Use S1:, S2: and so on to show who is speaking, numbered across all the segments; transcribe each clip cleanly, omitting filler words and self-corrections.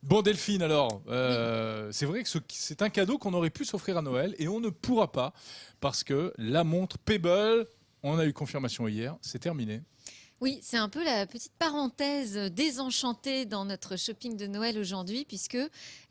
S1: Bon Delphine, alors, c'est vrai que c'est un cadeau qu'on aurait pu s'offrir à Noël et on ne pourra pas parce que la montre Pebble, on a eu confirmation hier, c'est terminé.
S2: Oui, c'est un peu la petite parenthèse désenchantée dans notre shopping de Noël aujourd'hui, puisque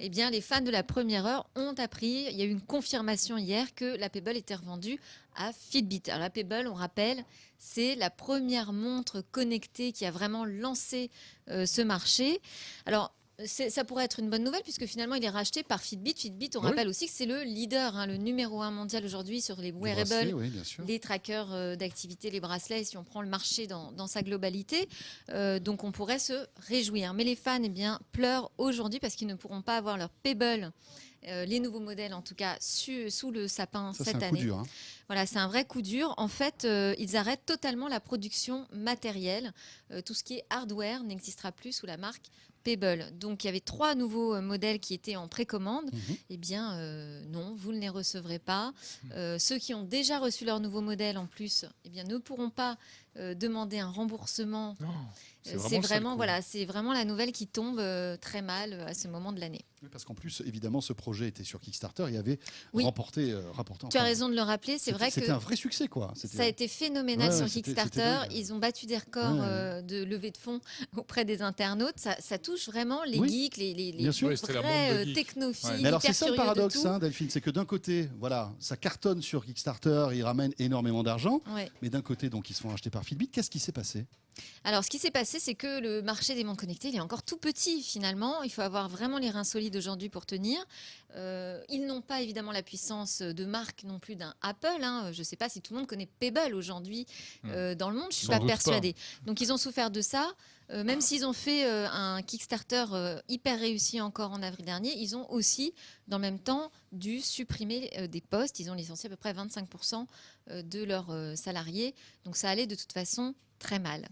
S2: eh bien, les fans de la première heure ont appris, il y a eu une confirmation hier que la Pebble était revendue à Fitbit. Alors la Pebble, on rappelle, c'est la première montre connectée qui a vraiment lancé ce marché. Alors, ça pourrait être une bonne nouvelle puisque finalement il est racheté par Fitbit. Fitbit, on rappelle aussi que c'est le leader, le numéro 1 mondial aujourd'hui sur les wearables,
S3: oui, bien sûr.
S2: les trackers d'activité, les bracelets, si on prend le marché dans sa globalité. Donc on pourrait se réjouir. Mais les fans pleurent aujourd'hui parce qu'ils ne pourront pas avoir leur Pebble, les nouveaux modèles en tout cas, sous le sapin
S3: Ça,
S2: cette
S3: c'est un
S2: année.
S3: coup dur. Hein.
S2: Voilà, c'est un vrai coup dur. En fait, ils arrêtent totalement la production matérielle. Tout ce qui est hardware n'existera plus sous la marque Pebble. Donc, il y avait 3 nouveaux modèles qui étaient en précommande. Eh bien, non, vous ne les recevrez pas. Ceux qui ont déjà reçu leur nouveau modèle, en plus, eh bien, ne pourront pas demander un remboursement. C'est vraiment la nouvelle qui tombe très mal à ce moment de l'année.
S3: Oui, parce qu'en plus, évidemment, ce projet était sur Kickstarter et avait rapporté.
S2: Tu as raison de le rappeler. C'est vrai que
S3: c'était un vrai succès, quoi.
S2: Ça a été phénoménal sur Kickstarter. Ils ont battu des records de levée de fonds auprès des internautes. Ça touche vraiment les geeks, les vrais technophiles.
S3: Mais alors, c'est ça le paradoxe, Delphine, c'est que d'un côté, voilà, ça cartonne sur Kickstarter, ils ramènent énormément d'argent, mais d'un côté, donc, ils se font racheter par Fitbit. Qu'est-ce qui s'est passé ?
S2: Alors, ce qui s'est passé, c'est que le marché des montres connectées, il est encore tout petit finalement. Il faut avoir vraiment les reins solides aujourd'hui pour tenir. Ils n'ont pas évidemment la puissance de marque non plus d'un Apple. Je ne sais pas si tout le monde connaît Pebble aujourd'hui dans le monde. Je ne suis pas persuadée. Donc, ils ont souffert de ça. Même s'ils ont fait un Kickstarter hyper réussi encore en avril dernier, ils ont aussi, dans le même temps, dû supprimer des postes. Ils ont licencié à peu près 25% de leurs salariés. Donc, ça allait de toute façon très mal.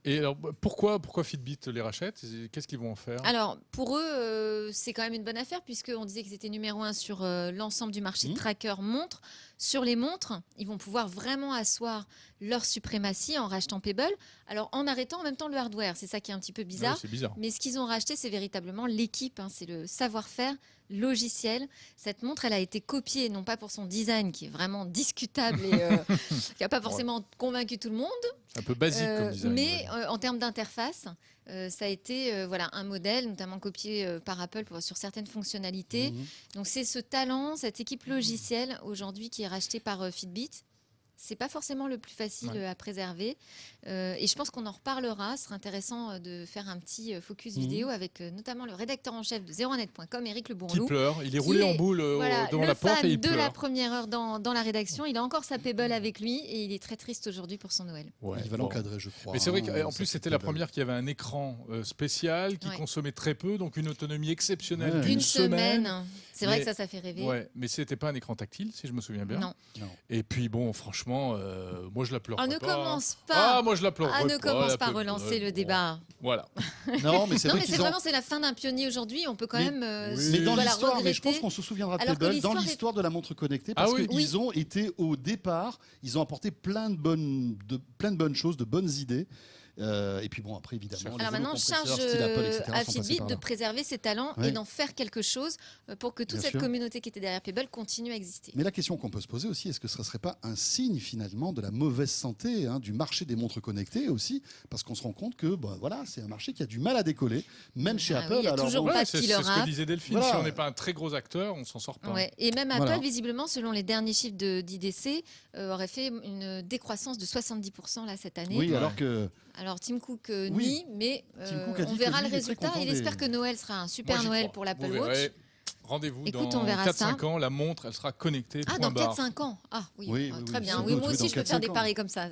S1: Et alors, pourquoi Fitbit les rachète ? Qu'est-ce qu'ils vont en faire ?
S2: Alors, pour eux, c'est quand même une bonne affaire, puisqu'on disait qu'ils étaient numéro 1 sur l'ensemble du marché de trackers montres. Sur les montres, ils vont pouvoir vraiment asseoir leur suprématie en rachetant Pebble. Alors, en arrêtant en même temps le hardware. C'est ça qui est un petit peu bizarre.
S1: C'est bizarre.
S2: Mais ce qu'ils ont racheté, c'est véritablement l'équipe. C'est le savoir-faire logiciel. Cette montre, elle a été copiée, non pas pour son design, qui est vraiment discutable et qui n'a pas forcément convaincu tout le monde.
S1: Un peu basique comme design.
S2: Mais en termes d'interface, ça a été un modèle, notamment copié par Apple sur certaines fonctionnalités. Donc c'est ce talent, cette équipe logicielle aujourd'hui qui est rachetée par Fitbit. C'est pas forcément le plus facile à préserver. Et je pense qu'on en reparlera. Ce sera intéressant de faire un petit focus vidéo avec notamment le rédacteur en chef de zeronet.com, Éric Le Bourlou.
S1: Qui pleure. Il est roulé en boule devant la porte et il pleure.
S2: De la première heure dans la rédaction. Il a encore sa Pebble avec lui et il est très triste aujourd'hui pour son Noël.
S3: Il va l'encadrer, je crois.
S1: Mais c'est vrai qu'en plus, c'était la première qui avait un écran spécial, qui consommait très peu, donc une autonomie exceptionnelle d'une semaine.
S2: C'est vrai que ça fait rêver.
S1: Ouais, mais c'était pas un écran tactile, si je me souviens bien.
S2: Non.
S1: Et puis bon, franchement, moi je la pleure pas.
S2: Ne commence pas.
S1: Ah, moi je la pleure pas.
S2: Ne commence pas à relancer le débat.
S1: Voilà.
S3: Non, mais c'est vrai
S2: c'est vraiment la fin d'un pionnier aujourd'hui. On peut quand même.
S3: Mais dans l'histoire, je pense qu'on se souviendra de Pebble dans l'histoire de la montre connectée, parce qu'ils ont été au départ, ils ont apporté plein de bonnes choses, de bonnes idées. Et puis bon, après évidemment.
S2: Alors maintenant, charge à Fitbit de préserver ses talents et d'en faire quelque chose pour que toute cette communauté qui était derrière Pebble continue à exister.
S3: Mais la question qu'on peut se poser aussi, est-ce que ce ne serait pas un signe finalement de la mauvaise santé du marché des montres connectées aussi, parce qu'on se rend compte que voilà, c'est un marché qui a du mal à décoller, même chez Apple.
S2: Il y a toujours pas de killer app.
S1: C'est ce que disait Delphine. Si on n'est pas un très gros acteur, on s'en sort pas.
S2: Et même Apple, visiblement, selon les derniers chiffres d'IDC, aurait fait une décroissance de 70% là cette année.
S3: Oui,
S2: Alors Tim Cook nie, mais on verra le résultat. Il espère que Noël sera un super Noël pour l'Apple Watch.
S1: Rendez-vous dans 4-5 ans, la montre, elle sera connectée.
S2: Dans 4-5 ans. Ah oui, très bien. Moi aussi, je peux faire des paris comme ça.